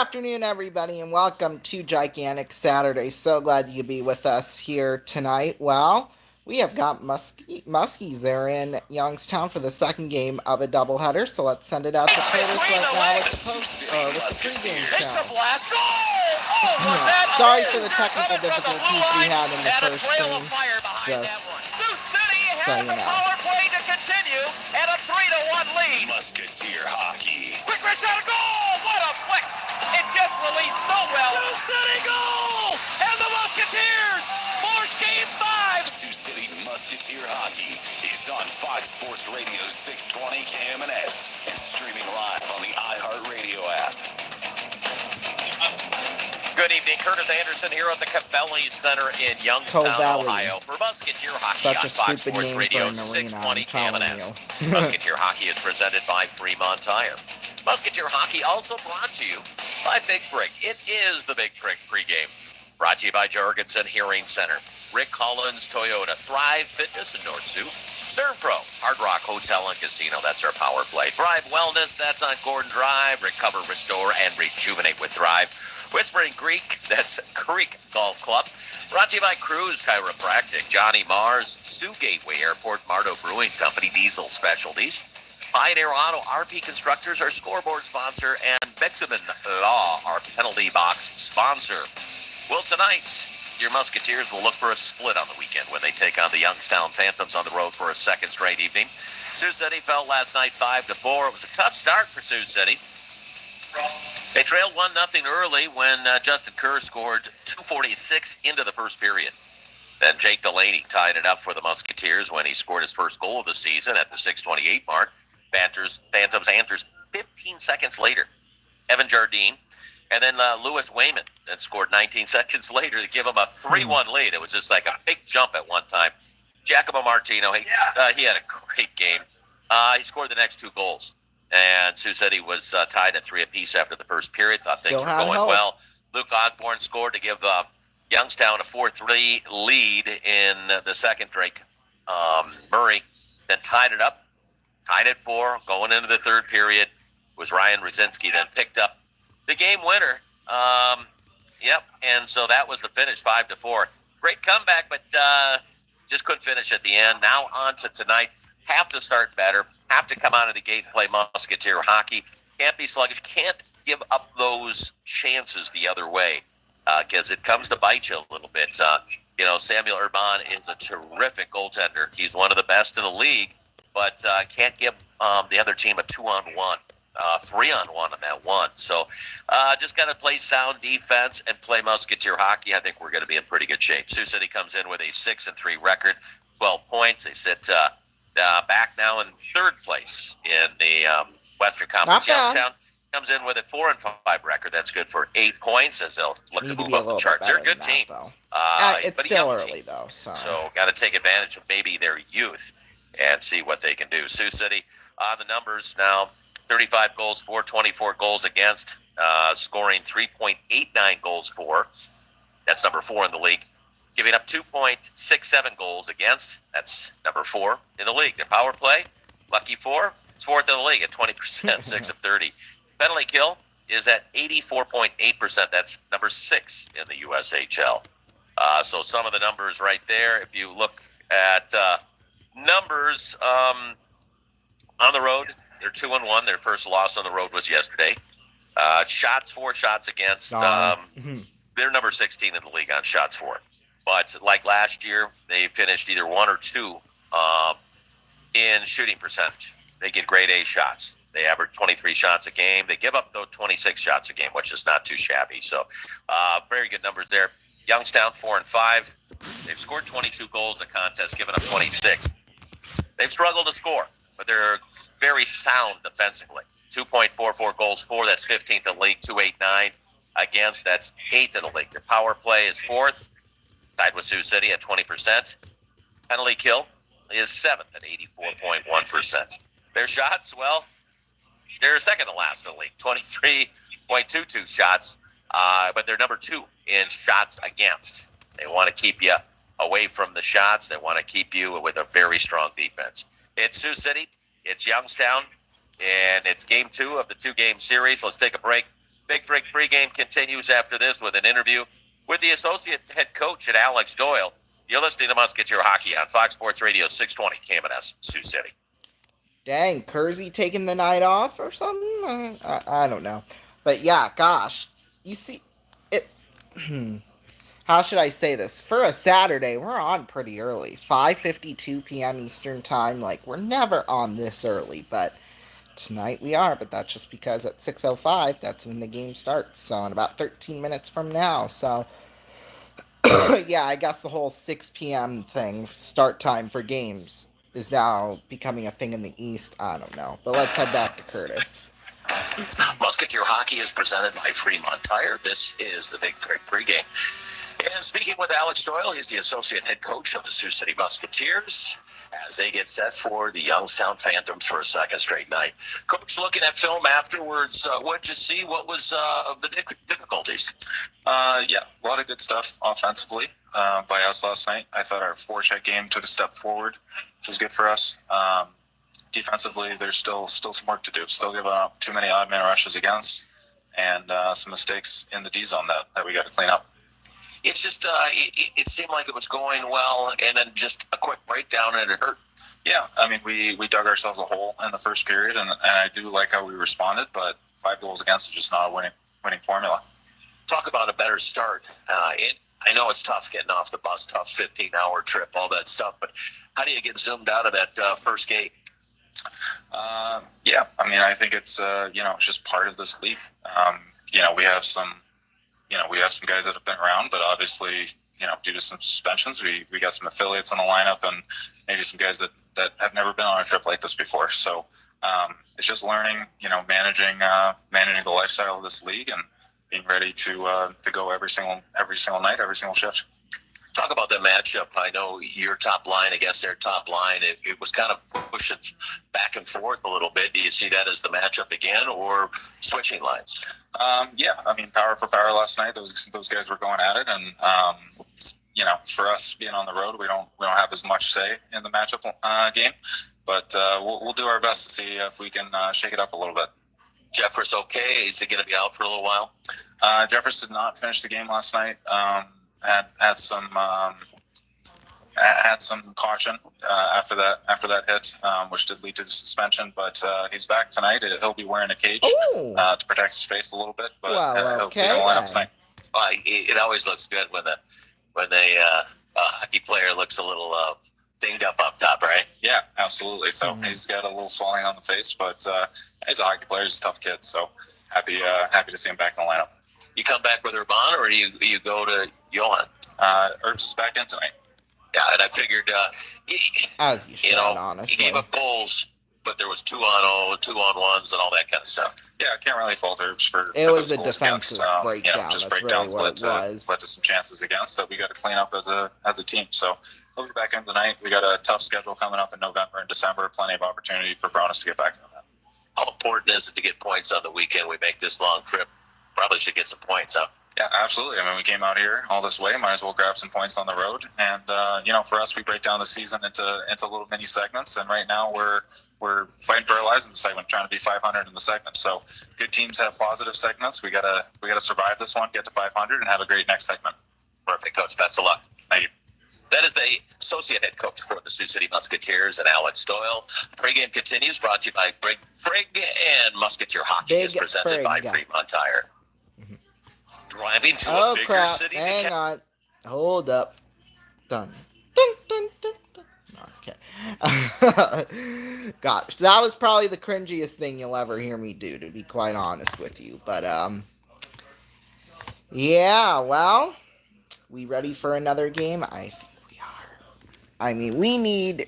afternoon, everybody, and welcome to Gigantic Saturday. So glad you could be with us here tonight. Well, we have got Muskies there in Youngstown for the second game of a doubleheader. So let's send it out to Curtis right now with the pregame show. Sorry for the technical difficulties we had in the first game. Sioux City has a power play to continue at a 3-1 lead. Musketeer hockey. Quick shot, a goal! What a flick! It just released so well. Sioux City goal! And the Musketeers force game 5. Sioux City Musketeer hockey is on Fox Sports Radio 620 KMNS and streaming live on the iHeartRadio app. Good evening, Curtis Anderson here at the Covelli Center in Youngstown, Ohio, for Musketeer Hockey on Fox Sports Radio 620 KMNS. Musketeer Hockey is presented by Fremont Tire. Musketeer Hockey also brought to you by Big Brick. It is the Big Brick pregame. Brought to you by Jorgensen Hearing Center, Rick Collins Toyota, Thrive Fitness in North Sioux, ServPro, Hard Rock Hotel and Casino, that's our power play. Thrive Wellness, that's on Gordon Drive. Recover, restore, and rejuvenate with Thrive. Whispering Creek, that's Creek Golf Club. Brought to you by Cruise Chiropractic, Johnny Mars, Sioux Gateway Airport, Mardo Brewing Company, Diesel Specialties, Pioneer Auto, RP Constructors, our scoreboard sponsor, and Bexaman Law, our penalty box sponsor. Well, tonight, your Musketeers will look for a split on the weekend when they take on the Youngstown Phantoms on the road for a second straight evening. Sioux City fell last night 5-4. It was a tough start for Sioux City. They trailed 1-0 early when Justin Kerr scored 2:46 into the first period. Then Jake Delaney tied it up for the Musketeers when he scored his first goal of the season at the 6:28 mark. Phantoms answers 15 seconds later. Evan Jardine. And then Lewis Wayman that scored 19 seconds later to give him a 3-1 lead. It was just like a big jump at one time. Giacomo Martino, he had a great game. He scored the next 2 goals. And Sioux City was tied at 3 apiece after the first period. Thought things were going well. Luke Osborne scored to give Youngstown a 4-3 lead in the second. Drake Murray then tied it up. Tied at 4 going into the third period. Was Ryan Rosinski then picked up the game winner. And so that was the finish, 5-4. Great comeback, but just couldn't finish at the end. Now on to tonight. Have to start better. Have to come out of the gate and play Musketeer hockey. Can't be sluggish. Can't give up those chances the other way because it comes to bite you a little bit. Samuel Urban is a terrific goaltender. He's one of the best in the league, but can't give the other team a 2-on-1. 3-on-1 on that one. So just got to play sound defense and play Musketeer hockey. I think we're going to be in pretty good shape. Sioux City comes in with a 6-3 record, 12 points. They sit back now in third place in the Western Conference. Youngstown comes in with a 4-5 record. That's good for 8 points as they'll look to move up the charts. They're a good team. It's still early, though. So got to take advantage of maybe their youth and see what they can do. Sioux City on the numbers now. 35 goals for, 24 goals against, scoring 3.89 goals for. That's number 4 in the league. Giving up 2.67 goals against. That's number 4 in the league. Their power play, lucky 4, it's 4th in the league at 20%, 6 of 30. Penalty kill is at 84.8%. That's number 6 in the USHL. So some of the numbers right there, if you look at numbers on the road, they're 2-1. Their first loss on the road was yesterday. 4 shots against. They're number 16 in the league on shots for. But like last year, they finished either 1 or 2 in shooting percentage. They get grade A shots. They average 23 shots a game. They give up, though, 26 shots a game, which is not too shabby. So very good numbers there. Youngstown, 4-5. They've scored 22 goals a contest, given up 26. They've struggled to score, but they're very sound defensively. 2.44 goals for, that's 15th in the league. 2.89 against, that's 8th in the league. Their power play is 4th, tied with Sioux City at 20%. Penalty kill is 7th at 84.1%. Their shots, well, they're second to last in the league, 23.22 shots, but they're number 2 in shots against. They want to keep you away from the shots. They want to keep you with a very strong defense. It's Sioux City. It's Youngstown, and it's game 2 of the 2-game series. Let's take a break. Big Break pregame continues after this with an interview with the associate head coach at Alex Doyle. You're listening to Musketeer Hockey on Fox Sports Radio 620 KMNS, Sioux City. Dang, Kersey taking the night off or something? I don't know. But yeah, gosh. You see, it. How should I say this? For a Saturday, we're on pretty early. 5:52 p.m. Eastern Time. Like, we're never on this early, but tonight we are. But that's just because at 6:05, that's when the game starts. So, in about 13 minutes from now. So, yeah, I guess the whole 6 p.m. thing, start time for games, is now becoming a thing in the East. I don't know. But let's head back to Curtis. Musketeer Hockey is presented by Fremont Tire. This is the Big Three pregame. And speaking with Alex Doyle, he's the associate head coach of the Sioux City Musketeers as they get set for the Youngstown Phantoms for a second straight night. Coach, looking at film afterwards, what did you see? What was the difficulties? Yeah, a lot of good stuff offensively by us last night. I thought our forecheck game took a step forward, which was good for us. Defensively, there's still some work to do. Still giving up too many odd man rushes against, and some mistakes in the D zone that we got to clean up. It's just it seemed like it was going well, and then just a quick breakdown, and it hurt. Yeah, I mean, we dug ourselves a hole in the first period, and I do like how we responded, but 5 goals against is just not a winning formula. Talk about a better start. I know it's tough getting off the bus, tough 15-hour trip, all that stuff, but how do you get zoomed out of that first gate? Yeah, I mean, I think it's it's just part of this league. We have some guys that have been around, but obviously, due to some suspensions, we got some affiliates in the lineup and maybe some guys that have never been on a trip like this before. So it's just learning, managing the lifestyle of this league and being ready to go every single night, every single shift. Talk about the matchup. I know your top line against their top line. It was kind of pushing back and forth a little bit. Do you see that as the matchup again, or switching lines? Yeah, I mean, power for power last night. Those guys were going at it, and for us being on the road, we don't have as much say in the matchup game. But we'll do our best to see if we can shake it up a little bit. Jeffers okay? Is he going to be out for a little while? Jeffers did not finish the game last night. Had some caution after that hit, which did lead to the suspension. But he's back tonight. He'll be wearing a cage to protect his face a little bit. But he'll be in the lineup tonight. It always looks good when the hockey player looks a little dinged up top, right? Yeah, absolutely. So he's got a little swelling on the face, but he's a hockey player. He's a tough kid. So happy to see him back in the lineup. You come back with Urban, or you go to Johan? Herbs is back in tonight. Yeah, and I figured as you should, honestly. He gave up goals, but there was 2-on-0, 2-on-1s, and all that kind of stuff. Yeah, I can't really fault Herbs for it was a defensive against, breakdown. Just That's breakdowns really what led to some chances against that we got to clean up as a team. So he'll be back in tonight. We got a tough schedule coming up in November and December. Plenty of opportunity for Bronis to get back on that. How important is it to get points on the weekend? We make this long trip. Probably should get some points, huh? Yeah, absolutely. I mean, we came out here all this way. Might as well grab some points on the road. And for us, we break down the season into little mini segments. And right now, we're fighting for our lives in the segment, trying to be 500 in the segment. So good teams have positive segments. We gotta survive this one, get to 500, and have a great next segment. Perfect, Coach. Best of luck. Thank you. That is the associate head coach for the Sioux City Musketeers, and Alex Doyle. The pregame continues, brought to you by Big Frig, and Musketeer Hockey is presented by Fremont Tire. Driving to a bigger city. Hang on. Hold up. Done. Dun, dun, dun, dun. Okay. Gosh, that was probably the cringiest thing you'll ever hear me do, to be quite honest with you. But, yeah, well, we ready for another game? I think we are. I mean,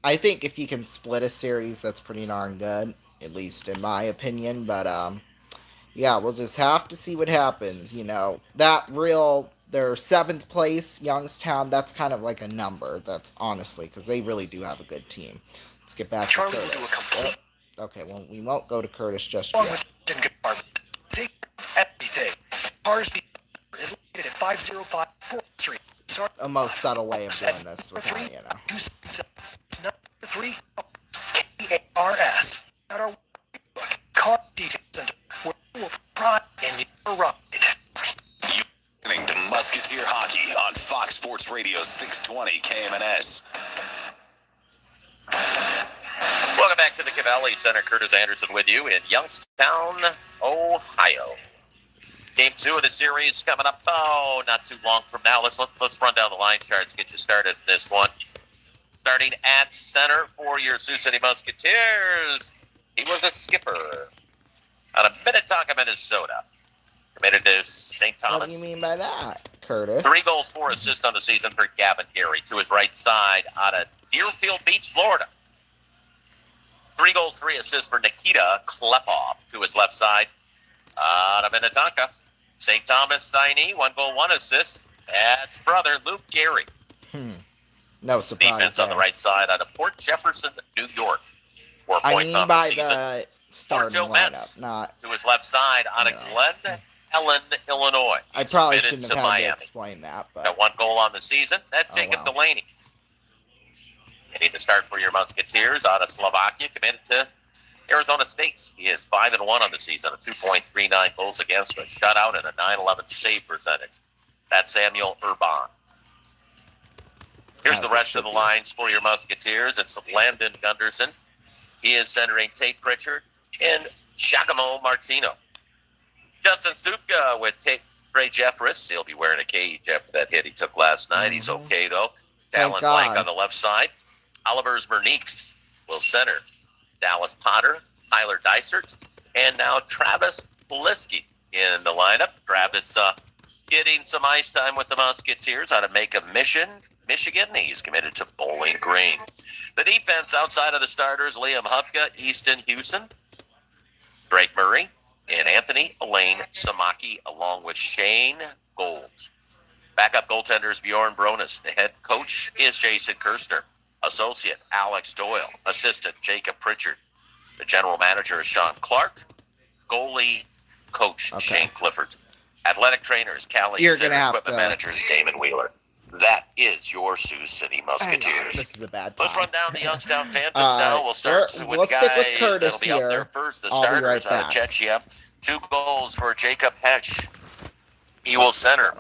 I think if you can split a series, that's pretty darn good, at least in my opinion. But, yeah, we'll just have to see what happens. Their 7th place, Youngstown, that's kind of like a number. That's honestly, because they really do have a good team. Let's get back to Curtis. Okay, well, we won't go to Curtis just yet. Everything. Cars is located at 505 4th Street. A most subtle way of doing this with my, 3 KARS. At our car detail center, where we will pride in your Right. You're listening to Musketeer Hockey on Fox Sports Radio 620 KMNS. Welcome back to the Cavalli Center. Curtis Anderson with you in Youngstown, Ohio. Game 2 of the series coming up, not too long from now. Let's run down the line charts, get you started in this one. Starting at center for your Sioux City Musketeers, he was a skipper out of Minnetonka, Minnesota. Committed to St. Thomas. What do you mean by that, Curtis? 3 goals, 4 assists on the season for Gavin Gary to his right side out of Deerfield Beach, Florida. 3 goals, 3 assists for Nikita Klepov to his left side out of Minnetonka. St. Thomas signee, 1 goal, 1 assist. That's brother Luke Gary. No surprise. Defense there. on the right side out of Port Jefferson, New York. 4 points on the season. The starting lineup, not to his left side out of Glen Ellen, Illinois. I probably Submitted shouldn't have had to explain that. But got 1 goal on the season. That's Jacob Delaney. You need to start for your Musketeers out of Slovakia, committed to Arizona State. He is 5-1 on the season, a 2.39 goals against, a shutout, and a .911 save percentage. That's Samuel Urban. Here's the rest of the lines for your Musketeers. It's Landon Gunderson. He is centering Tate Pritchard and Giacomo Martino. Justin Stupka with Trey Jeffress. He'll be wearing a cage after that hit he took last night. He's okay, though. Talon Blank on the left side. Oliver Zmerniks will center Dallas Potter, Tyler Dysert, and now Travis Polisky in the lineup. Travis getting some ice time with the Musketeers out of Macon, Michigan. He's committed to Bowling Green. The defense outside of the starters, Liam Hupka, Easton Hewson, Drake Murray, and Anthony Elaine Samaki, along with Shane Gold. Backup goaltenders, Bjorn Bronis. The head coach is Jason Kirstner. Associate, Alex Doyle. Assistant, Jacob Pritchard. The general manager is Sean Clark. Goalie coach, Shane Clifford. Athletic trainers, Callie Sitter. Equipment managers, Damon Wheeler. That is your Sioux City Musketeers. This is a bad time. Let's run down the Youngstown Phantoms now. We'll start with the guys that'll be out there first. The starters out of Chechia. 2 goals for Jacob Hesch. He will center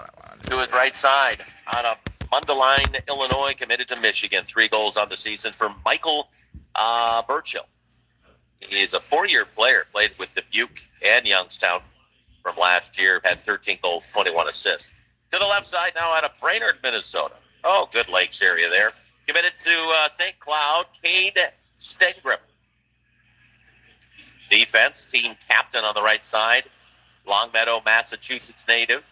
to his right side out of Mundelein, Illinois, committed to Michigan. 3 goals on the season for Michael Burchill. He is a 4-year player, played with Dubuque and Youngstown from last year, had 13 goals, 21 assists. To the left side now out of Brainerd, Minnesota. Oh, good Lakes area there. Committed to St. Cloud, Cade Stengrim. Defense, team captain on the right side, Longmeadow, Massachusetts native.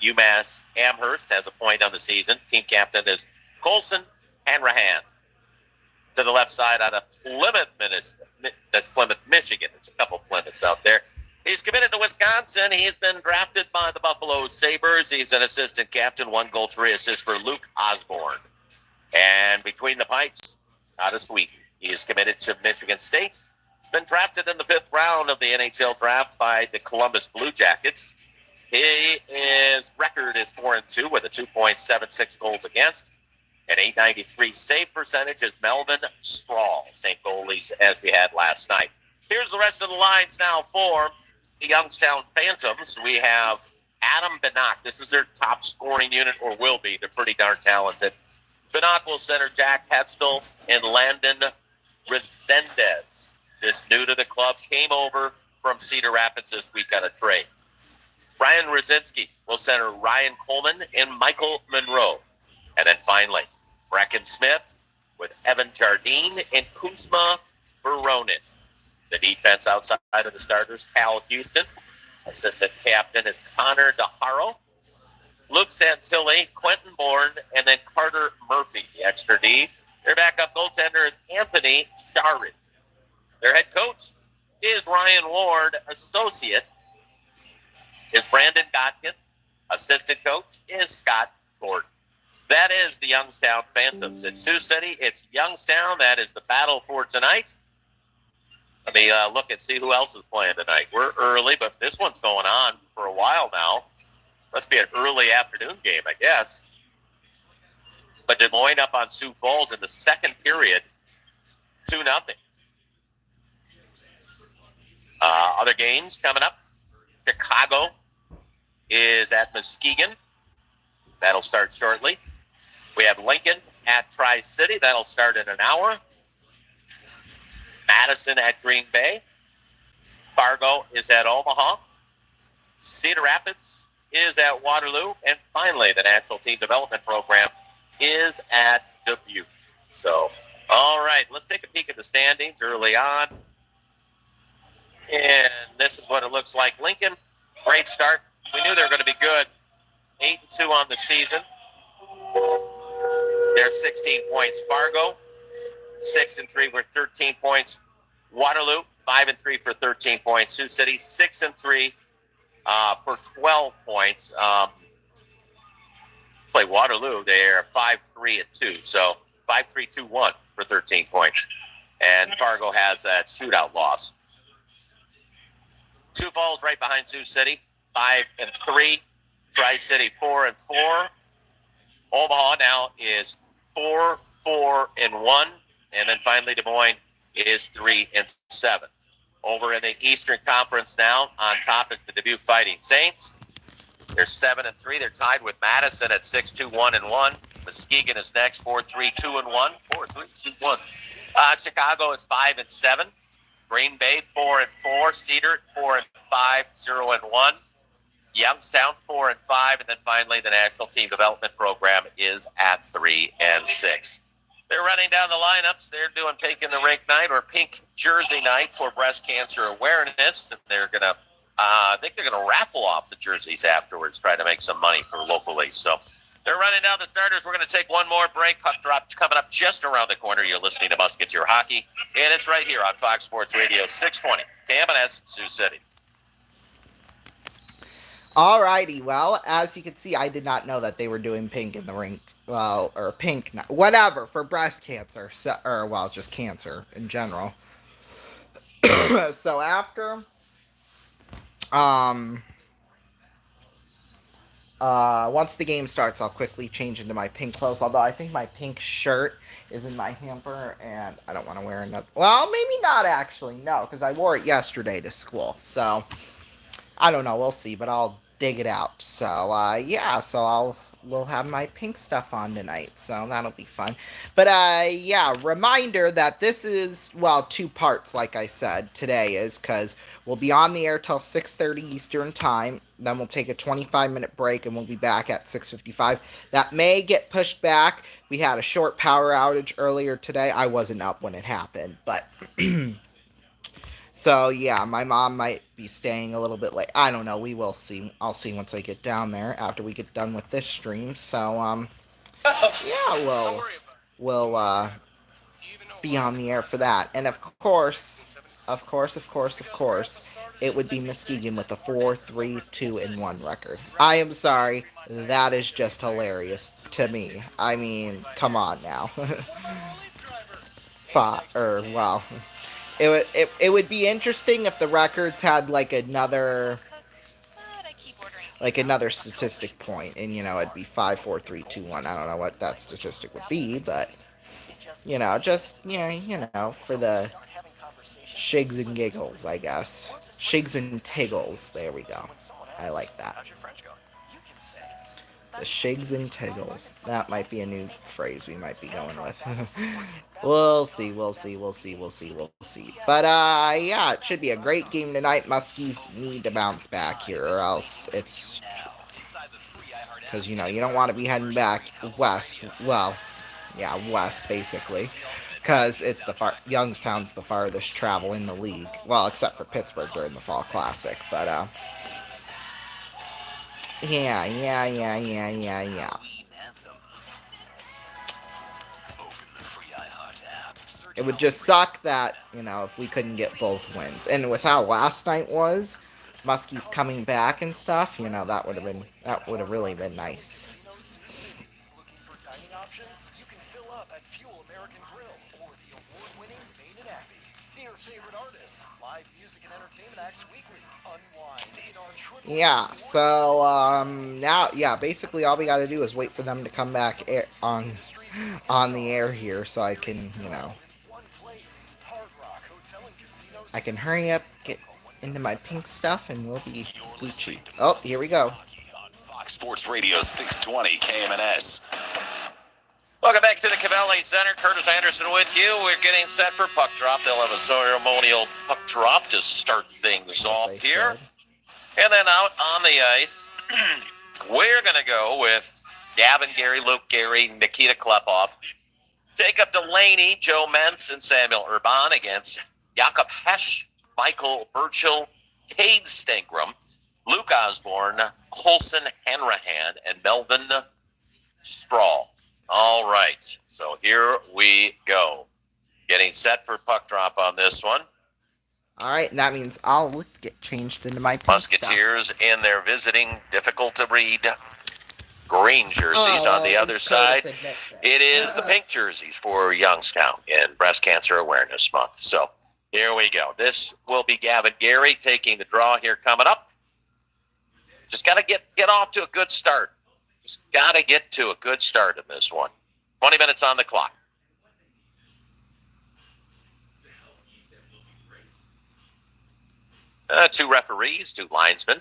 UMass Amherst has a point on the season. Team captain is Colson Hanrahan. To the left side out of Plymouth, that's Plymouth, Michigan. There's a couple Plymouths out there. He's committed to Wisconsin. He has been drafted by the Buffalo Sabres. He's an assistant captain, 1 goal, 3 assists for Luke Osborne. And between the pipes, out of Sweden, he is committed to Michigan State. Been drafted in the 5th round of the NHL draft by the Columbus Blue Jackets. His record is 4-2 with a 2.76 goals against. An .893 save percentage is Melvin Strahl. Same goalies as we had last night. Here's the rest of the lines now for the Youngstown Phantoms. We have Adam Benak. This is their top scoring unit, or will be. They're pretty darn talented. Benak will center Jack Hetzel and Landon Resendez. Just new to the club, came over from Cedar Rapids this week on a trade. Brian Rosinski will center Ryan Coleman and Michael Monroe. And then finally, Brecken Smith with Evan Jardine and Kuzma Baronin. The defense outside of the starters, Cal Houston. Assistant captain is Connor DeHaro. Luke Santilli, Quentin Bourne, and then Carter Murphy, the extra D. Their backup goaltender is Anthony Sharid. Their head coach is Ryan Ward. Associate is Brandon Godkin. Assistant coach is Scott Gordon. That is the Youngstown Phantoms. It's Sioux City. It's Youngstown. That is the battle for tonight. Let me look and see who else is playing tonight. We're early, but this one's going on for a while now. Must be an early afternoon game, I guess. But Des Moines up on Sioux Falls in the second period, 2-0. Other games coming up. Chicago is at Muskegon. That'll start shortly. We have Lincoln at Tri-City. That'll start in an hour. Madison at Green Bay. Fargo is at Omaha. Cedar Rapids is at Waterloo. And finally, the National Team Development Program is at Dubuque. So, all right, let's take a peek at the standings early on. And this is what it looks like. Lincoln, great start. We knew they were going to be good. 8-2 on the season. They're 16 points. Fargo, 6-3 with 13 points. Waterloo, 5-3 for 13 points. Sioux City, 6-3 for 12 points. Play Waterloo, they're 5-3-2. So 5-3-2-1 for 13 points. And Fargo has that shootout loss. Sioux Falls right behind Sioux City, 5-3. Tri-City 4-4. Omaha now is 4-4-1, and then finally Des Moines is 3-7. Over in the Eastern Conference now, on top is the Dubuque Fighting Saints. They're 7-3. They're tied with Madison at 6-2-1-1. Muskegon is next, 4-3-2-1. 4-3-2-1. Chicago is 5-7. Green Bay 4-4. Cedar 4-5, 0-1. Youngstown 4-5, and then finally the National Team Development Program is at 3-6. They're running down the lineups. They're doing Pink in the Rink night or Pink Jersey night for breast cancer awareness, and they're gonna, I think they're gonna raffle off the jerseys afterwards, try to make some money for locally. So they're running down the starters. We're gonna take one more break. Puck drop coming up just around the corner. You're listening to Musketeer Hockey, and it's right here on Fox Sports Radio 620, KMNS, Sioux City. Alrighty, well, as you can see, I did not know that they were doing Pink in the Rink, well, or Pink, whatever, for breast cancer, so, or, well, just cancer in general. So after, once the game starts, I'll quickly change into my pink clothes, although I think my pink shirt is in my hamper, and I don't want to wear another, well, maybe not actually, no, because I wore it yesterday to school, so I don't know, we'll see, but I'll dig it out. So, yeah, so we'll have my pink stuff on tonight, so that'll be fun. But, yeah, reminder that this is, well, two parts, like I said, today is because we'll be on the air till 6:30 Eastern Time, then we'll take a 25-minute break, and we'll be back at 6:55. That may get pushed back. We had a short power outage earlier today. I wasn't up when it happened, but so, yeah, my mom might be staying a little bit late. I don't know. We will see. I'll see once I get down there after we get done with this stream. So, yeah, we'll be on the air for that. And, of course, it would be Muskegon with a 4-3-2-1 record. I am sorry. That is just hilarious to me. I mean, come on now. Well... It would be interesting if the records had like another statistic point, and it'd be 5, 4, 3, 2, 1. I don't know what that statistic would be, but just for the shigs and giggles, I guess. Shigs and tiggles. There we go. I like that. The shigs and tiggles. That might be a new phrase we might be going with. We'll see. But, yeah, it should be a great game tonight. Muskies need to bounce back here, or else it's... Because, you don't want to be heading back west. Well, yeah, west, basically. Because it's Youngstown's the farthest travel in the league. Well, except for Pittsburgh during the Fall Classic. But, yeah. It would just suck that, if we couldn't get both wins. And with how last night was, Muskies coming back and stuff, that would have really been nice. Looking for dining options? You can fill up at Fuel American Grill or the award-winning Main and Abbey. See your favorite artists, live music and entertainment acts weekly. Unwind in our triple. Yeah, so now, yeah, basically all we got to do is wait for them to come back on the air here, so I can, I can hurry up, into my pink stuff and we'll be Gucci. Oh, here we go. On Fox Sports Radio 620 KMNS. Welcome back to the Cavelli Center. Curtis Anderson with you. We're getting set for puck drop. They'll have a ceremonial puck drop to start things off here. And then out on the ice, we're going to go with Gavin Gary, Luke Gary, Nikita Klepov. Jacob Delaney, Joe Mentz, and Samuel Urban against Jakob Hesch, Michael Burchill, Cade Stangram, Luke Osborne, Colson Hanrahan, and Melvin Strahl. All right, so here we go. Getting set for puck drop on this one. All right, and that means I'll get changed into my pink Musketeers stuff. in their visiting, difficult-to-read green jerseys on the other side. It is the pink jerseys for Youngstown in Breast Cancer Awareness Month. So here we go. This will be Gavin Gary taking the draw here coming up. Just got to get off to a good start. Just got to get to a good start in this one. 20 minutes on the clock. Two referees, two linesmen.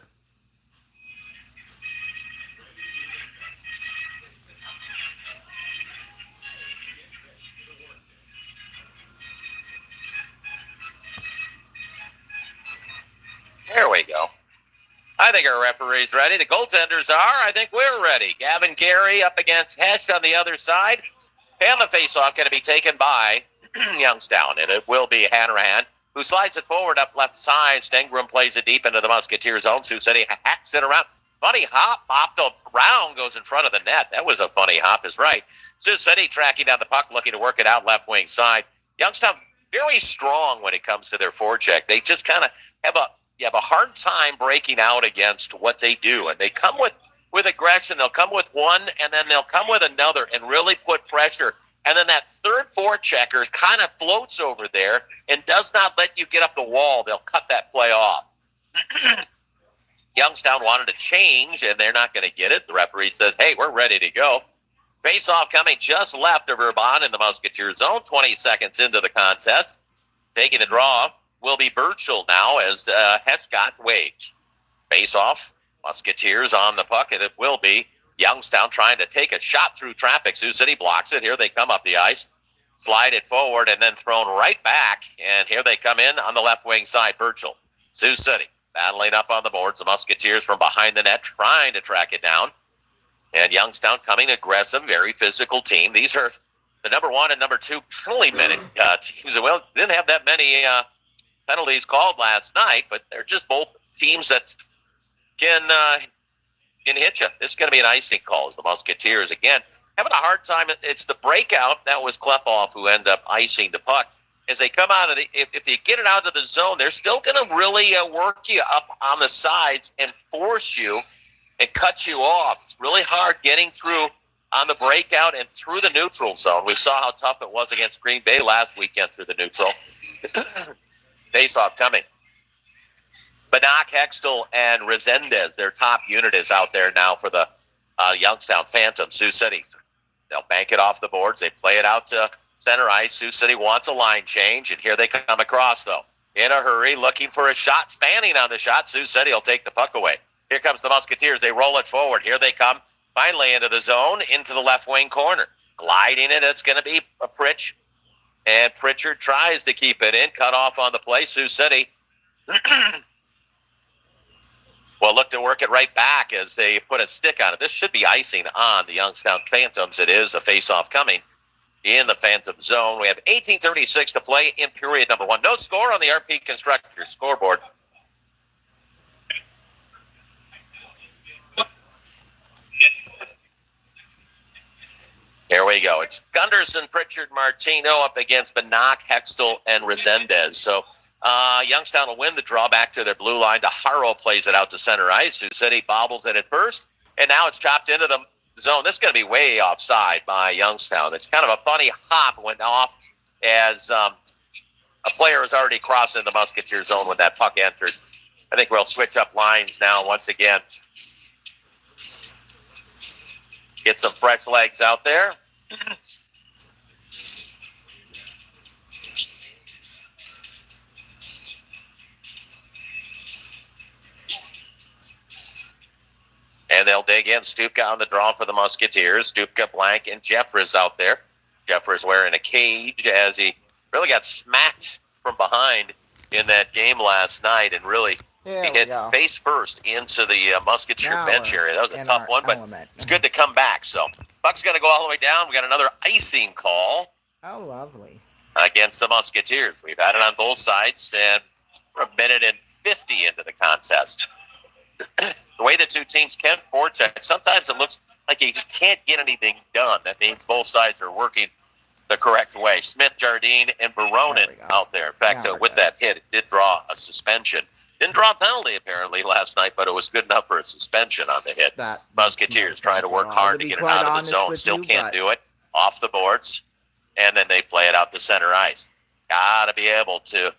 There we go. I think our referee's ready. The goaltenders are. I think we're ready. Gavin Gary up against Hesch on the other side. And the faceoff going to be taken by Youngstown. And it will be Hanrahan, who slides it forward up left side. Stengram plays it deep into the Musketeer zone. Sioux City hacks it around. Funny hop, popped around, goes in front of the net. That was a funny hop, is right. Sioux City tracking down the puck, looking to work it out left wing side. Youngstown very strong when it comes to their forecheck. They just kind of have a hard time breaking out against what they do. And they come with aggression. They'll come with one, and then they'll come with another and really put pressure. And then that third forechecker kind of floats over there and does not let you get up the wall. They'll cut that play off. Youngstown wanted to change, and they're not going to get it. The referee says, hey, we're ready to go. Face-off coming just left of Urban in the Musketeer zone. 20 seconds into the contest. Taking the draw will be Burchill now as Hesch got waged. Face-off, Musketeers on the puck, and it will be Youngstown trying to take a shot through traffic. Sioux City blocks it. Here they come up the ice. Slide it forward and then thrown right back. And here they come in on the left wing side, Burchill. Sioux City battling up on the boards. The Musketeers from behind the net trying to track it down. And Youngstown coming aggressive, very physical team. These are the number one and number two penalty minute teams. Well, didn't have that many penalties called last night, but they're just both teams that can hit you. This is going to be an icing call as the Musketeers, again, having a hard time. It's the breakout. That was Klepov who ended up icing the puck. As they come out of if they get it out of the zone, they're still going to really work you up on the sides and force you and cut you off. It's really hard getting through on the breakout and through the neutral zone. We saw how tough it was against Green Bay last weekend through the neutral. Face-off coming. Banach, Hextall, and Resendez, their top unit, is out there now for the Youngstown Phantoms. Sioux City, they'll bank it off the boards. They play it out to center ice. Sioux City wants a line change, and here they come across, though. In a hurry, looking for a shot, fanning on the shot. Sioux City will take the puck away. Here comes the Musketeers. They roll it forward. Here they come, finally into the zone, into the left wing corner. Gliding it, it's going to be a Pritch. And Pritchard tries to keep it in, cut off on the play. Sioux City will look to work it right back as they put a stick on it. This should be icing on the Youngstown Phantoms. It is a face-off coming in the Phantom zone. We have 18:36 to play in period number one. No score on the RP Constructors scoreboard. Here we go. It's Gunderson, Pritchard, Martino up against Banach, Hextall, and Resendez. So Youngstown will win the draw back to their blue line. DeHaro plays it out to center ice. Sioux City bobbles it at first, and now it's chopped into the zone. This is going to be way offside by Youngstown. It's kind of a funny hop went off as a player was already crossing the Musketeer zone when that puck entered. I think we'll switch up lines now once again. Get some fresh legs out there. again. Stupka on the draw for the Musketeers. Stupka, Blank, and Jeffers out there. Jeffers wearing a cage as he really got smacked from behind in that game last night, and really he hit face first into the Musketeer bench area. That was a tough one, but it's good to come back. So puck's going to go all the way down. We got another icing call. Oh, lovely. Against the Musketeers. We've had it on both sides, and we're a minute and 50 into the contest. The way the two teams can forecheck, sometimes it looks like you just can't get anything done. That means both sides are working the correct way. Smith, Jardine, and Baronin out there. In fact, with that hit, it did draw a suspension. Didn't draw a penalty, apparently, last night, but it was good enough for a suspension on the hit. Musketeers trying to work hard to get it out of the zone. Still can't do it. Off the boards. And then they play it out to center ice. Got to be able to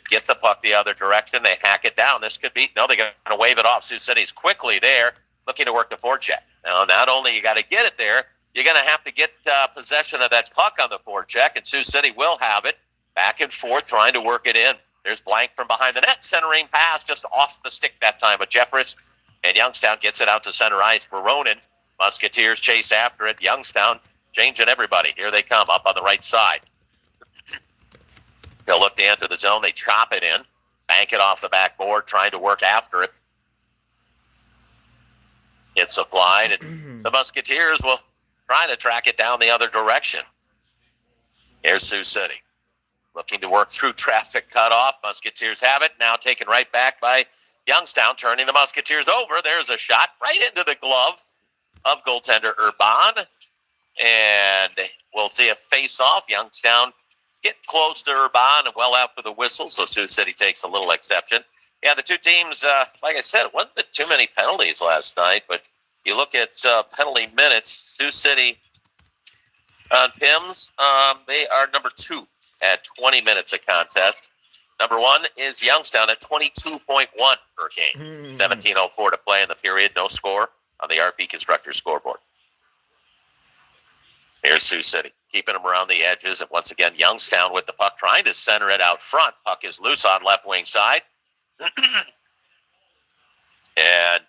get the puck the other direction. They hack it down. This could be, no, they're going to wave it off. Sioux City's quickly there, looking to work the forecheck. Now, not only you got to get it there, you're going to have to get possession of that puck on the forecheck, and Sioux City will have it. Back and forth, trying to work it in. There's Blank from behind the net, centering pass, just off the stick that time. But Jeffers and Youngstown gets it out to center ice. Baronin, Musketeers chase after it. Youngstown changing everybody. Here they come up on the right side. They'll look to enter the zone. They chop it in. Bank it off the backboard, trying to work after it. It's applied, and the Musketeers will try to track it down the other direction. Here's Sioux City. Looking to work through traffic cutoff. Musketeers have it. Now taken right back by Youngstown, turning the Musketeers over. There's a shot right into the glove of goaltender Urban. And we'll see a face-off. Youngstown get close to Urban and well after the whistle, so Sioux City takes a little exception. Yeah, the two teams, like I said, it wasn't too many penalties last night, but you look at penalty minutes, Sioux City on PIMS, they are number 2 at 20 minutes of contest. Number 1 is Youngstown at 22.1 per game. 17:04 to play in the period, no score on the RP Constructors scoreboard. Here's Sioux City, keeping them around the edges. And once again, Youngstown with the puck, trying to center it out front. Puck is loose on left wing side. And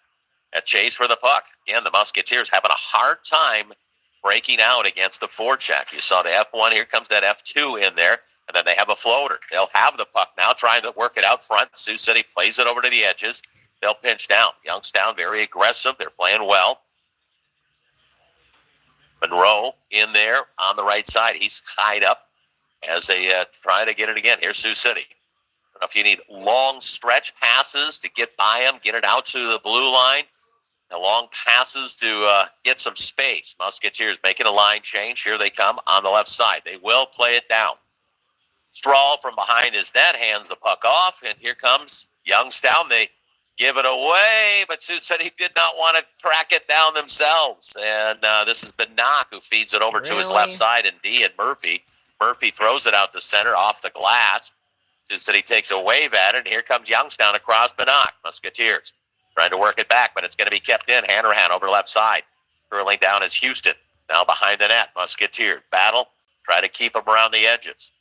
a chase for the puck. Again, the Musketeers having a hard time breaking out against the forecheck. You saw the F1, here comes that F2 in there, and then they have a floater. They'll have the puck now, trying to work it out front. Sioux City plays it over to the edges. They'll pinch down. Youngstown very aggressive. They're playing well. Monroe in there on the right side. He's tied up as they try to get it again. Here's Sioux City. I don't know if you need long stretch passes to get by them, get it out to the blue line, and long passes to get some space. Musketeers making a line change. Here they come on the left side. They will play it down. Strahl from behind his net hands the puck off, and here comes Youngstown. They give it away, but Sioux City did not want to track it down themselves. And this has been Knock who feeds it over to his left side, and D and Murphy. Murphy throws it out to center off the glass. Sioux City takes a wave at it, and here comes Youngstown across Bannock. Musketeers trying to work it back, but it's going to be kept in. Hanrahan over left side. Curling down is Houston. Now behind the net. Musketeers battle. Try to keep them around the edges.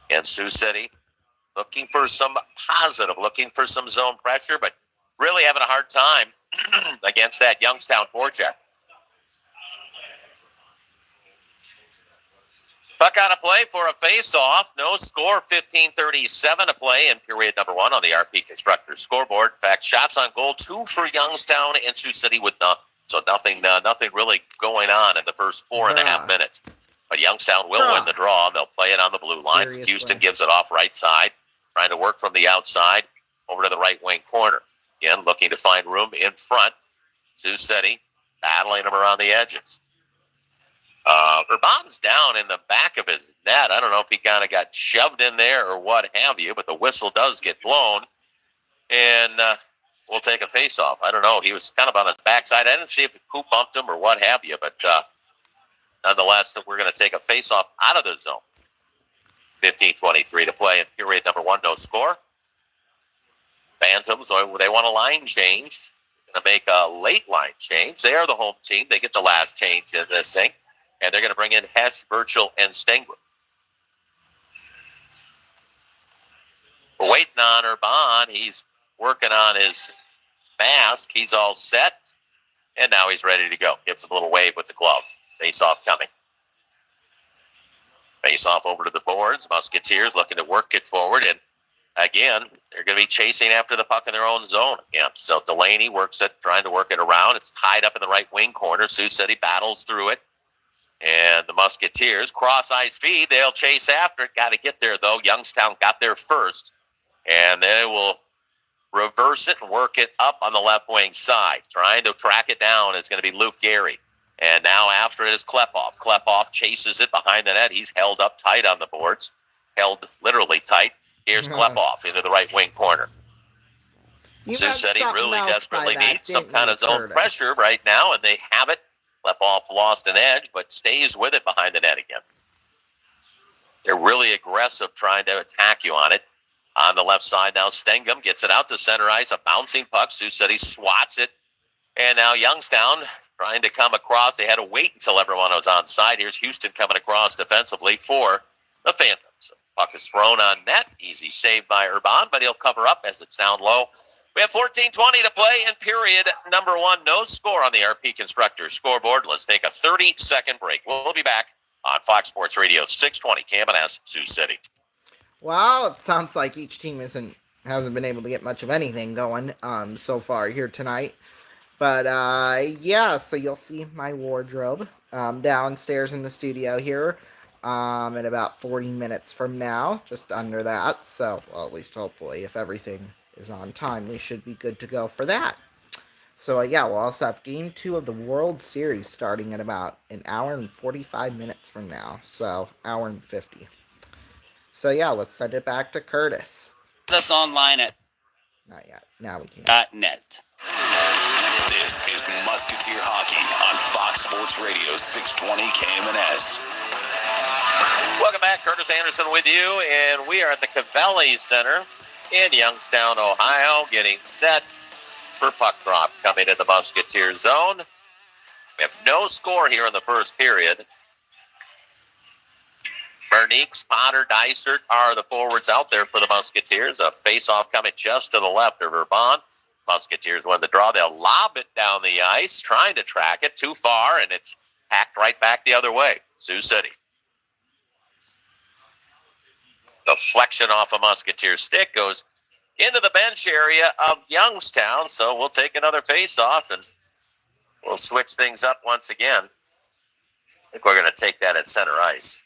And Sioux City looking for some positive, looking for some zone pressure, but really having a hard time against that Youngstown forecheck. Puck on a play for a face-off. No score, 15:37 to play in period number 1 on the RP Constructors scoreboard. In fact, shots on goal, 2 for Youngstown, and Sioux City with none. So nothing really going on in the first 4.5 minutes. But Youngstown will win the draw. They'll play it on the blue line. Seriously. Houston gives it off right side, trying to work from the outside over to the right wing corner. Again, looking to find room in front. Sioux City battling them around the edges. Urban's down in the back of his net. I don't know if he kind of got shoved in there or what have you, but the whistle does get blown. And we'll take a face-off. I don't know. He was kind of on his backside. I didn't see if the poop bumped him or what have you, but nonetheless, we're going to take a face-off out of the zone. 15:23 to play in period number 1, no score. Phantoms, they want a line change. Going to make a late line change. They are the home team. They get the last change in this thing. And they're going to bring in Hess, Birchall, and Stengler. We're waiting on Urban. He's working on his mask. He's all set. And now he's ready to go. Gives a little wave with the glove. Face-off coming. Face-off over to the boards. Musketeers looking to work it forward. And again, they're going to be chasing after the puck in their own zone. Yeah, so Delaney works it, trying to work it around. It's tied up in the right wing corner. Sioux City battles through it. And the Musketeers, cross-ice feed. They'll chase after it. Got to get there, though. Youngstown got there first. And they will reverse it and work it up on the left wing side. Trying to track it down is going to be Luke Gehry. And now after it is Klepoff. Klepoff chases it behind the net. He's held up tight on the boards. Held literally tight. Here's Klepoff into the right wing corner. Sioux City really desperately needs some kind of zone pressure right now, and they have it. Klepoff lost an edge, but stays with it behind the net again. They're really aggressive trying to attack you on it. On the left side now, Stengum gets it out to center ice. A bouncing puck. Sioux City swats it. And now Youngstown trying to come across. They had to wait until everyone was on side. Here's Houston coming across defensively for the Phantoms. Puck is thrown on net. Easy save by Urban, but he'll cover up as it's down low. We have 14:20 to play in period number 1. No score on the RP Constructors scoreboard. Let's take a 30-second break. We'll be back on Fox Sports Radio 620 KMNS Sioux City. Well, it sounds like each team hasn't been able to get much of anything going so far here tonight. But yeah, so you'll see my wardrobe downstairs in the studio here in about 40 minutes from now, just under that. So, well, at least hopefully, if everything is on time, we should be good to go for that. So yeah, we'll also have Game 2 of the World Series starting in about an hour and 45 minutes from now. So, hour and 50. So yeah, let's send it back to Curtis. Us online at Not yet. Now we can. .net. This is Musketeer Hockey on Fox Sports Radio 620 KMNS. Welcome back. Curtis Anderson with you, and we are at the Cavelli Center in Youngstown, Ohio, getting set for puck drop coming in the Musketeer zone. We have no score here in the first period. Bernique, Potter, Dysert are the forwards out there for the Musketeers. A face-off coming just to the left of Urban. Musketeers win the draw. They'll lob it down the ice, trying to track it too far, and it's hacked right back the other way. Sioux City. Deflection off a Musketeer stick goes into the bench area of Youngstown, so we'll take another face-off, and we'll switch things up once again. I think we're going to take that at center ice.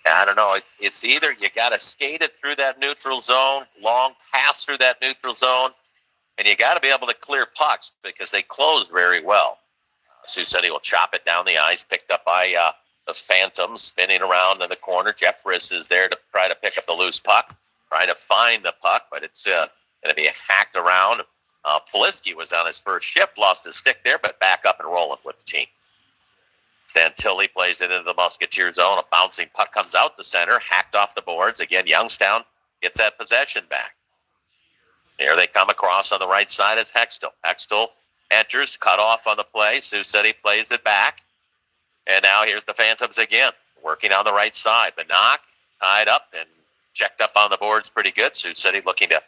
I don't know. It's either you got to skate it through that neutral zone, long pass through that neutral zone, and you got to be able to clear pucks because they close very well. Sioux City will chop it down the ice, picked up by the Phantoms, spinning around in the corner. Jeff Riss is there to try to pick up the loose puck, trying to find the puck, but it's going to be hacked around. Poliski was on his first shift, lost his stick there, but back up and rolling with the team. Santilli plays it into the Musketeer zone. A bouncing puck comes out the center, hacked off the boards. Again, Youngstown gets that possession back. Here they come across on the right side as Hextall. Hextall enters, cut off on the play. Sioux City plays it back. And now here's the Phantoms again, working on the right side. Benock tied up and checked up on the boards pretty good. Sioux City looking to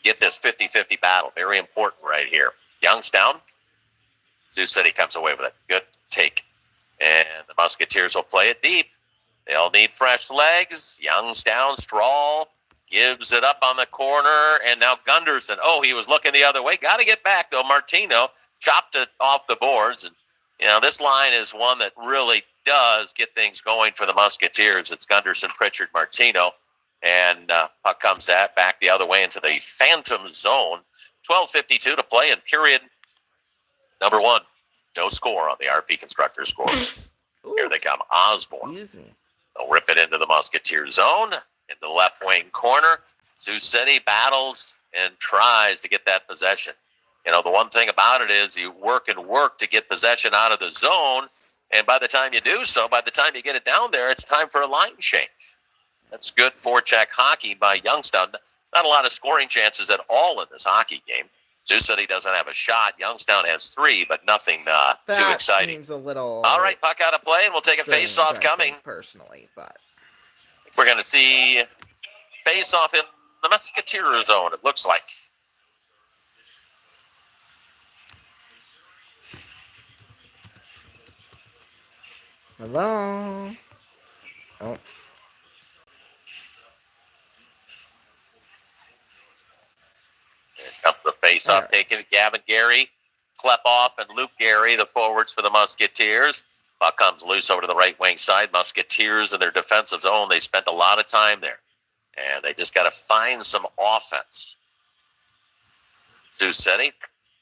get this 50-50 battle. Very important right here. Youngstown, Sioux City comes away with it. Good take. And the Musketeers will play it deep. They'll need fresh legs. Youngstown, Strahl gives it up on the corner. And now Gunderson. Oh, he was looking the other way. Got to get back, though. Martino chopped it off the boards. And, you know, this line is one that really does get things going for the Musketeers. It's Gunderson, Pritchard, Martino. And puck comes back the other way into the Phantom zone. 12:52 to play in period number 1. No score on the RP Constructor score. Here they come. Osborne. They'll rip it into the Musketeer zone, in the left wing corner. Sioux City battles and tries to get that possession. You know, the one thing about it is you work and work to get possession out of the zone, and by the time you do so, by the time you get it down there, it's time for a line change. That's good forecheck hockey by Youngstown. Not a lot of scoring chances at all in this hockey game. Sioux City doesn't have a shot. Youngstown has 3, but nothing too exciting. Seems a little. All right, puck out of play, and we'll take a face-off coming. Personally, but we're going to see face-off in the Musketeer zone, it looks like. Hello? Oh. Here comes the face-off taken. Gavin Gary, Klepoff, and Luke Gary, the forwards for the Musketeers. Puck comes loose over to the right wing side. Musketeers in their defensive zone. They spent a lot of time there. And they just got to find some offense. Zusetti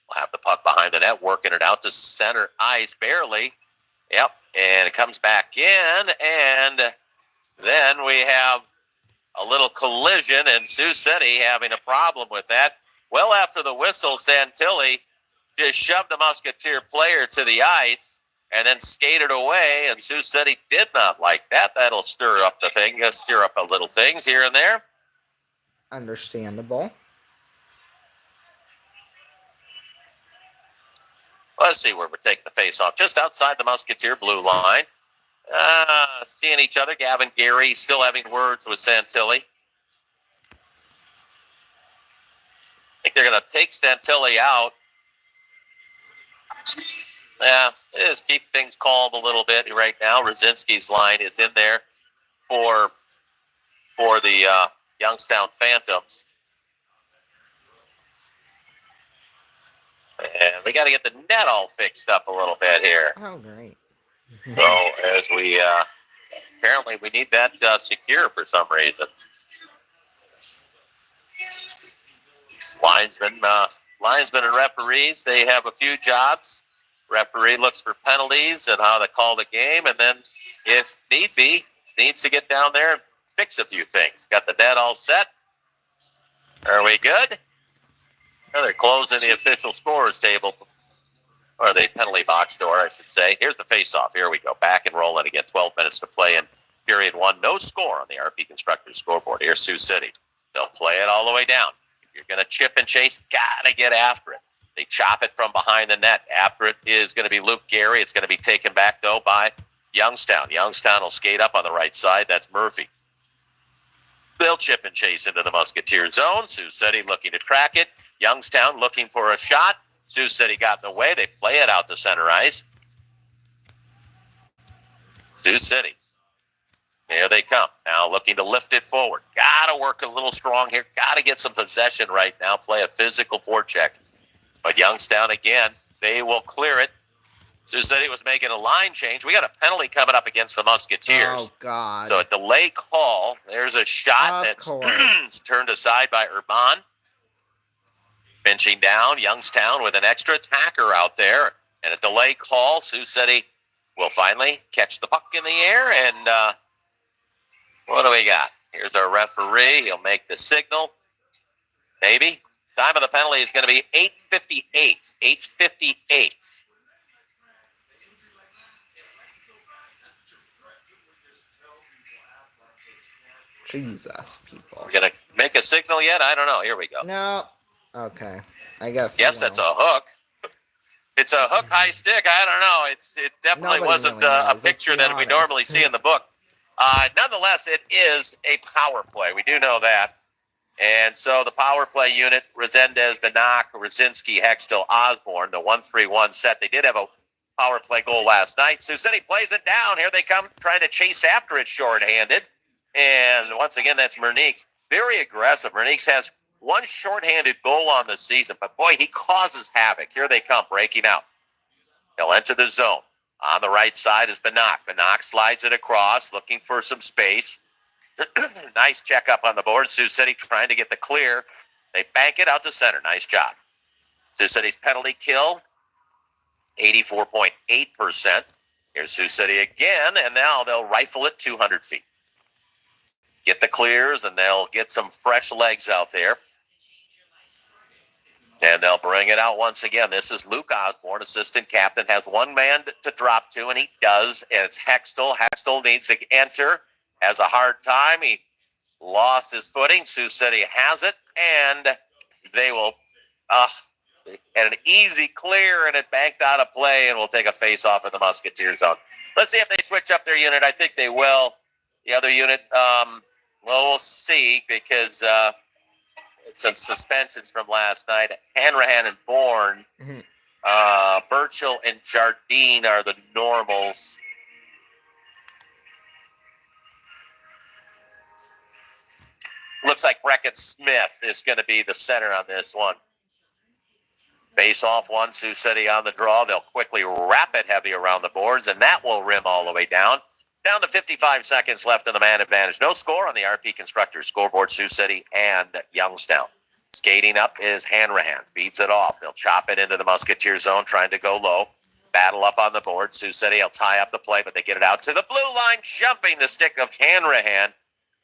will have the puck behind the net, working it out to center ice, barely. Yep, and it comes back in, and then we have a little collision, and Zusetti having a problem with that. Well, after the whistle, Santilli just shoved a Musketeer player to the ice and then skated away, and Zusetti did not like that. That'll stir up the thing, stir up a little things here and there. Understandable. Let's see where we're taking the face-off. Just outside the Musketeer blue line. Seeing each other. Gavin Gary still having words with Santilli. I think they're going to take Santilli out. Yeah, just keep things calm a little bit right now. Rosinski's line is in there for the Youngstown Phantoms. And we got to get the net all fixed up a little bit here. Oh, great. So as we apparently we need that secure for some reason. Linesmen and referees, they have a few jobs. Referee looks for penalties and how to call the game, and then if need be, needs to get down there and fix a few things. Got the net all set. Are we good? Oh, they're closing the official scorers table, or the penalty box door, I should say. Here's the face-off. Here we go. Back and rolling again. 12 minutes to play in period one. No score on the RP Constructors scoreboard. Here's Sioux City. They'll play it all the way down. If you're going to chip and chase, got to get after it. They chop it from behind the net. After it is going to be Luke Gary. It's going to be taken back, though, by Youngstown. Youngstown will skate up on the right side. That's Murphy. They'll chip and chase into the Musketeer zone. Sioux City looking to track it. Youngstown looking for a shot. Sioux City got in the way. They play it out to center ice. Sioux City. Here they come. Now looking to lift it forward. Got to work a little strong here. Got to get some possession right now. Play a physical forecheck. But Youngstown, again, they will clear it. Sioux City was making a line change. We got a penalty coming up against the Musketeers. Oh, God. So a delay call. There's a shot that's turned aside by Urban. Pinching down, Youngstown with an extra attacker out there. And a delay call. Sioux City will finally catch the puck in the air. And what do we got? Here's our referee. He'll make the signal. Maybe. Time of the penalty is going to be 8:58. 8:58. Jesus, people. We're going to make a signal yet? I don't know. Here we go. No. Okay. I guess. Yes, that's a hook. It's a hook high stick. I don't know. It definitely wasn't a picture that we normally see in the book. Nonetheless, it is a power play. We do know that. And so the power play unit, Resendez, Benak, Rosinski, Hextall, Osborne, the 1-3-1 set. They did have a power play goal last night. Sioux City plays it down. Here they come trying to chase after it shorthanded. And once again, that's Merniques. Very aggressive. Merniques has one shorthanded goal on the season, but boy, he causes havoc. Here they come, breaking out. They'll enter the zone. On the right side is Benak. Benak slides it across, looking for some space. Nice check up on the board. Sioux City trying to get the clear. They bank it out to center. Nice job. Sioux City's penalty kill, 84.8%. Here's Sioux City again, and now they'll rifle it 200 feet. Get the clears, and they'll get some fresh legs out there. And they'll bring it out once again. This is Luke Osborne, assistant captain, has one man to drop to, and he does. And it's Hextall. Hextall needs to enter. Has a hard time. He lost his footing. Sioux City has it, and they will had an easy clear, and it banked out of play, and we'll take a face-off in the Musketeer zone. Let's see if they switch up their unit. I think they will. The other unit, well, we'll see, because some suspensions from last night. Hanrahan and Bourne, Burchill and Jardine are the normals. Looks like Brecken Smith is going to be the center on this one. Face off one, Sioux City on the draw. They'll quickly wrap it heavy around the boards, and that will rim all the way down. Down to 55 seconds left in the man advantage. No score on the RP Constructors scoreboard, Sioux City and Youngstown. Skating up is Hanrahan. Feeds it off. They'll chop it into the Musketeer zone, trying to go low. Battle up on the board. Sioux City will tie up the play, but they get it out to the blue line, jumping the stick of Hanrahan.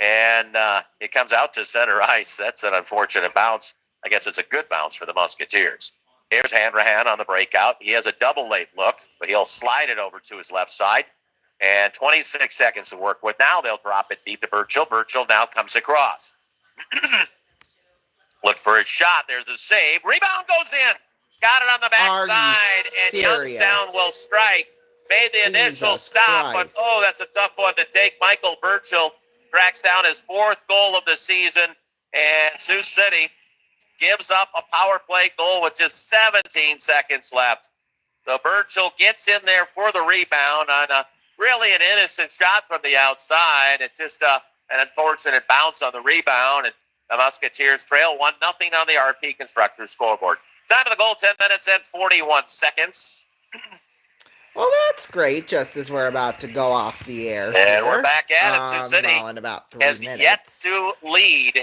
And it comes out to center ice. That's an unfortunate bounce. I guess it's a good bounce for the Musketeers. Here's Hanrahan on the breakout. He has a double late look, but he'll slide it over to his left side. And 26 seconds to work with. Now they'll drop it deep to Burchill. Burchill now comes across. Look for his shot. There's the save. Rebound goes in. Got it on the backside. And Youngstown will strike. Made the initial stop. But, that's a tough one to take. Michael Burchill tracks down his fourth goal of the season. And Sioux City gives up a power play goal with just 17 seconds left. So Burchill gets in there for the rebound on really an innocent shot from the outside. It's just an unfortunate bounce on the rebound. And the Musketeers trail 1-0 on the RP Constructors scoreboard. Time of the goal, 10 minutes and 41 seconds. Well, that's great, just as we're about to go off the air. And we're back at it. Sioux City in about 3 minutes. Yet to lead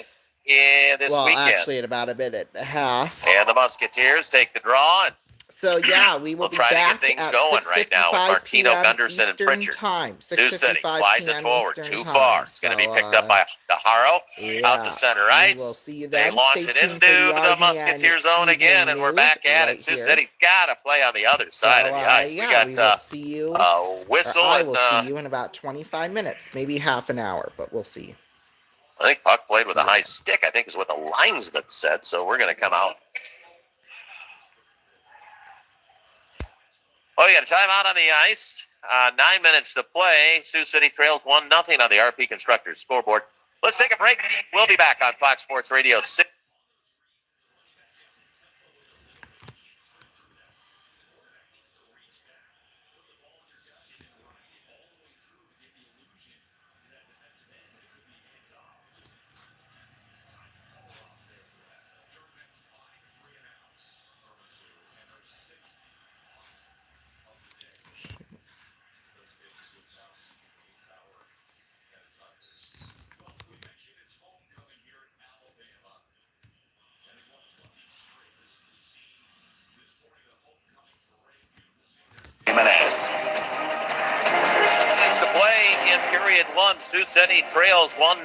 in this weekend. Well, actually, in about a minute and a half. And the Musketeers take the draw. So, yeah, we will be try back to get things at going right now with Martino, Gunderson, and Pritchard. Sioux City slides it forward too far. It's going to be picked up by Daharo out to center ice. We'll see you then. They launch it into the Musketeer zone again, and we're back at it. Sioux City got to play on the other side of the ice. Yeah, we got a whistle. I will see you in about 25 minutes, maybe half an hour, but we'll see. I think puck played with a high stick, I think is what the linesman said, so we're going to come out. Oh, you got a timeout on the ice. 9 minutes to play. Sioux City trails 1-0 on the RP Constructors scoreboard. Let's take a break. We'll be back on Fox Sports Radio 6. To play in period one, Sioux City trails 1-0